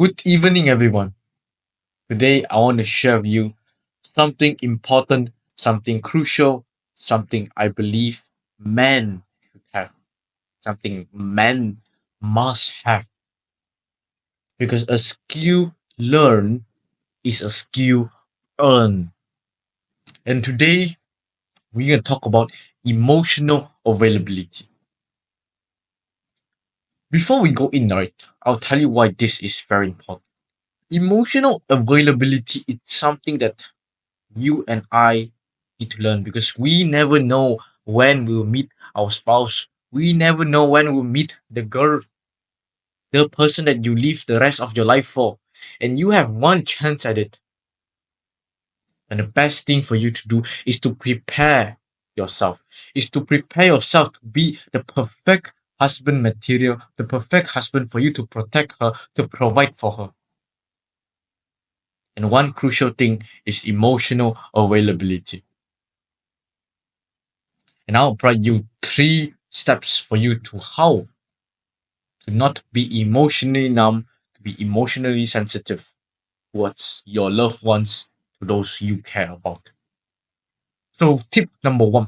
Good evening, everyone. Today, I want to share with you something important, something crucial, something I believe men should have, something men must have. Because a skill learned is a skill earned. And today, we're going to talk about emotional availability. Before we go in, right, I'll tell you why this is very important. Emotional availability is something that you and I need to learn because we never know when we'll meet our spouse. We never know when we'll meet the girl, the person that you live the rest of your life for. And you have one chance at it. And the best thing for you to do is to prepare yourself. Is to prepare yourself to be the perfect husband material, the perfect husband for you to protect her, to provide for her. And one crucial thing is emotional availability. And I'll provide you 3 steps for you to how to not be emotionally numb, to be emotionally sensitive towards your loved ones, to those you care about. So, tip number 1,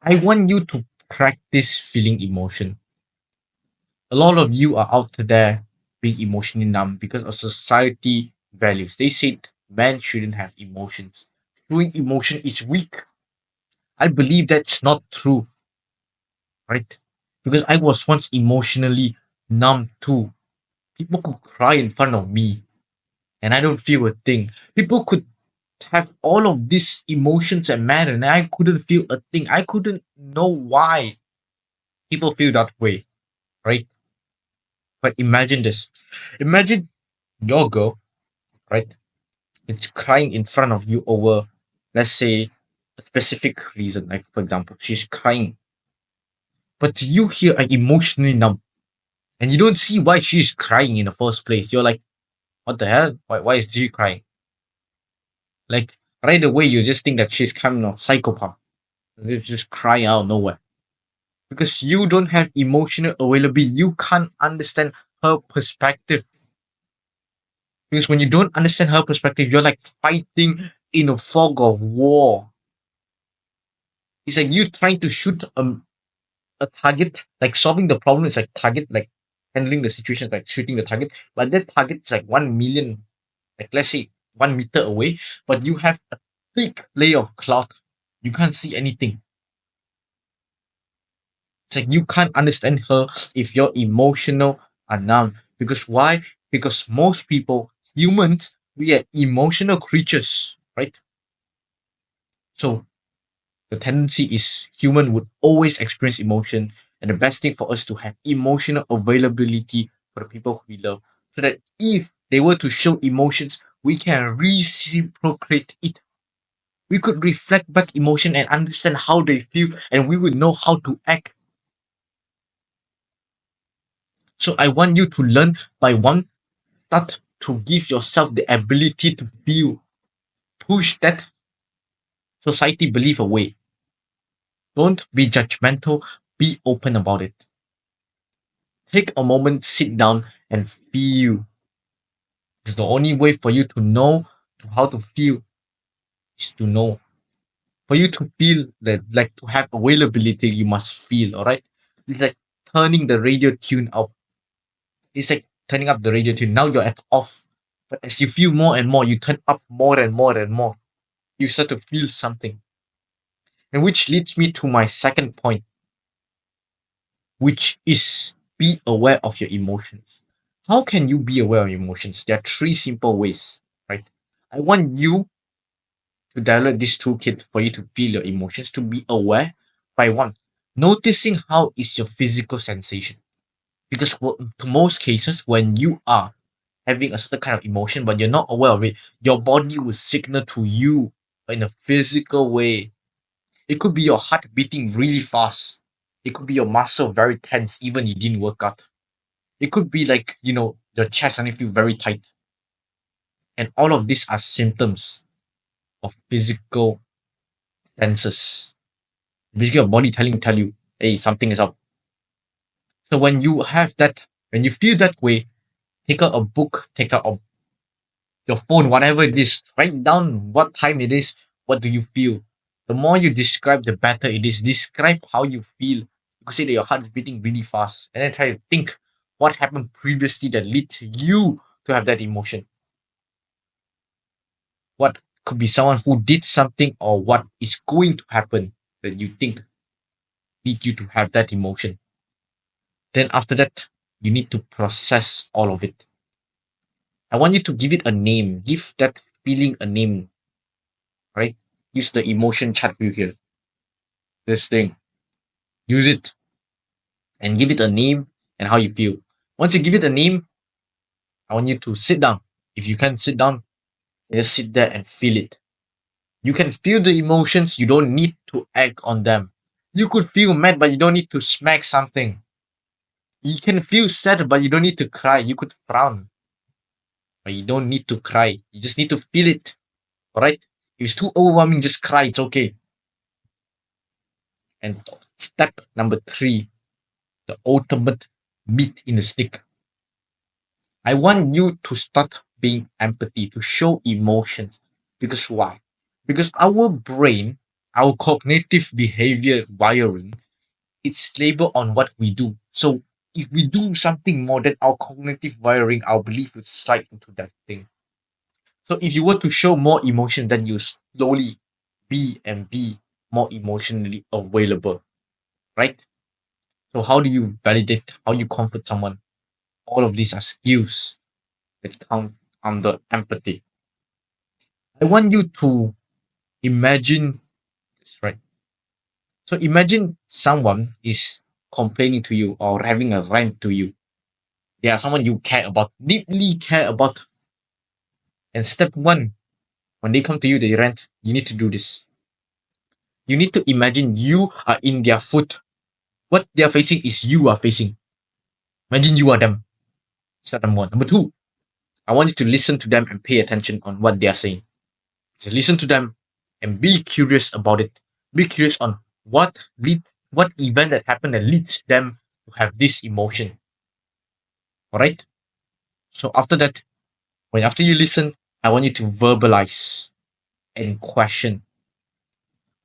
I want you to practice feeling emotion. A lot of you are out there being emotionally numb because of society values. They said men shouldn't have emotions. Showing emotion is weak. I believe that's not true, right? Because I was once emotionally numb too. People could cry in front of me and I don't feel a thing. People could have all of these emotions and matter and I couldn't feel a thing. I couldn't know why people feel that way, right? But imagine this. Imagine your girl, right? It's crying in front of you over, let's say, a specific reason. Like, for example, she's crying. But you here are emotionally numb and you don't see why she's crying in the first place. You're like, what the hell? Why is she crying? Like right away, you just think that she's kind of psychopath. They just cry out of nowhere because you don't have emotional availability. You can't understand her perspective. Because when you don't understand her perspective, you're like fighting in a fog of war. It's like you trying to shoot a target, like solving the problem is like target, like handling the situation is like shooting the target. But that target is like 1 million, like let's say 1 meter away, but you have a thick layer of cloud. You can't see anything. It's like you can't understand her if you're emotional or numb. Because why? Because most people, humans, we are emotional creatures, right? So the tendency is human would always experience emotion, and the best thing for us to have emotional availability for the people who we love, so that if they were to show emotions, we can reciprocate it. We could reflect back emotion and understand how they feel, and we would know how to act. So I want you to learn by one, start to give yourself the ability to feel. Push that society belief away. Don't be judgmental. Be open about it. Take a moment, sit down, and feel. It's the only way for you to know how to feel is to know. For you to feel that, like to have availability, you must feel. All right. It's like turning the radio tune up. It's like turning up the radio tune. Now you're at off. But as you feel more and more, you turn up more and more and more. You start to feel something. And which leads me to my second point, which is be aware of your emotions. How can you be aware of your emotions? There are 3 simple ways, right? I want you to download this toolkit for you to feel your emotions, to be aware by one, noticing how is your physical sensation. Because to most cases, when you are having a certain kind of emotion, but you're not aware of it, your body will signal to you in a physical way. It could be your heart beating really fast. It could be your muscle very tense, even you didn't work out. It could be like, your chest suddenly feel very tight. And all of these are symptoms of physical senses. Basically, your body tell you, hey, something is up. So when you have that, when you feel that way, Take out a book, take out your phone, whatever it is, write down what time it is, what do you feel. The more you describe, the better it is. Describe how you feel. You could say that your heart is beating really fast, and then try to think what happened previously that led you to have that emotion. What could be someone who did something or what is going to happen that you think lead you to have that emotion. Then after that, you need to process all of it. I want you to give it a name. Give that feeling a name, right? Use the emotion chat view here. This thing. Use it and give it a name and how you feel. Once you give it a name, I want you to sit down. If you can sit down, just sit there and feel it. You can feel the emotions, you don't need to act on them. You could feel mad, but you don't need to smack something. You can feel sad, but you don't need to cry. You could frown, but you don't need to cry. You just need to feel it. Alright? If it's too overwhelming, just cry. It's okay. And step number 3, the ultimate meat in the stick. I want you to start being empathy, to show emotions. Because why? Because our brain, our cognitive behavior wiring, it's labeled on what we do. So if we do something more, then our cognitive wiring, our belief will slide into that thing. So if you were to show more emotion, then you slowly be more emotionally available, right? So how do you validate? How you comfort someone? All of these are skills that count under empathy. I want you to imagine this, right? So imagine someone is complaining to you or having a rant to you. They are someone you care about, deeply care about. And step 1, when they come to you, they rant, you need to do this. You need to imagine you are in their foot. What they are facing is you are facing. Imagine you are them. Step number 1. Number 2, I want you to listen to them and pay attention on what they are saying. Just listen to them and be curious about it. Be curious on what event that happened that leads them to have this emotion. Alright? So after that, after you listen, I want you to verbalize and question.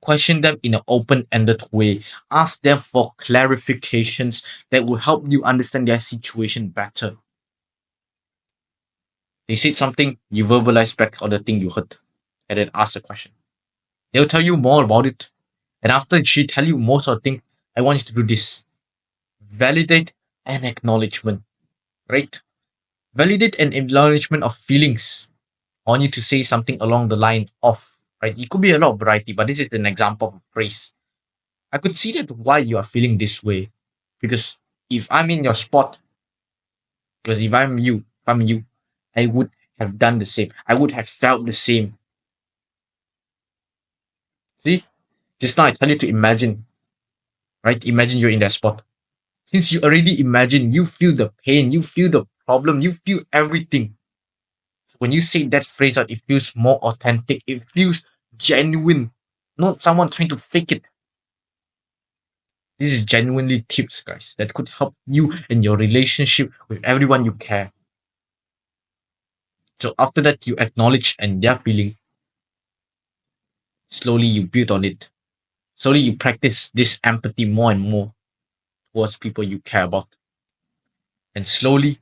Question them in an open-ended way. Ask them for clarifications that will help you understand their situation better. They said something, you verbalize back on the thing you heard, and then ask the question. They'll tell you more about it. And after she tell you most of the thing, I want you to do this. Validate and acknowledgement. Right? Validate and acknowledgement of feelings. I want you to say something along the line of, right? It could be a lot of variety, but this is an example of a phrase. I could see that why you are feeling this way. Because if I'm in your spot, because if I'm you, I would have done the same. I would have felt the same. See? Just now I tell you to imagine, right? Imagine you're in that spot. Since you already imagine, you feel the pain, you feel the problem, you feel everything. So when you say that phrase out, it feels more authentic. It feels genuine, not someone trying to fake it. This is genuinely tips, guys, that could help you in your relationship with everyone you care. So after that, you acknowledge and their feeling. Slowly, you build on it. Slowly, you practice this empathy more and more towards people you care about. And slowly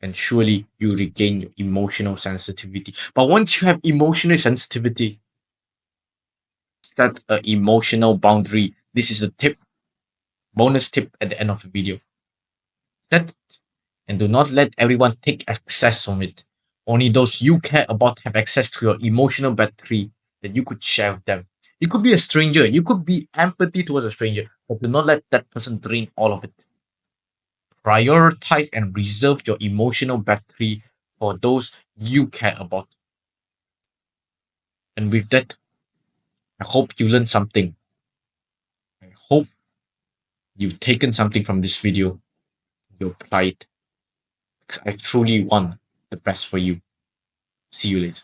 and surely, you regain your emotional sensitivity. But once you have emotional sensitivity, set an emotional boundary. This is the tip, bonus tip at the end of the video. Set and do not let everyone take access from it. Only those you care about have access to your emotional battery that you could share with them. It could be a stranger, you could be empathy towards a stranger, but do not let that person drain all of it. Prioritize and reserve your emotional battery for those you care about. And with that, I hope you learned something. I hope you've taken something from this video. You apply it. Because I truly want the best for you. See you later.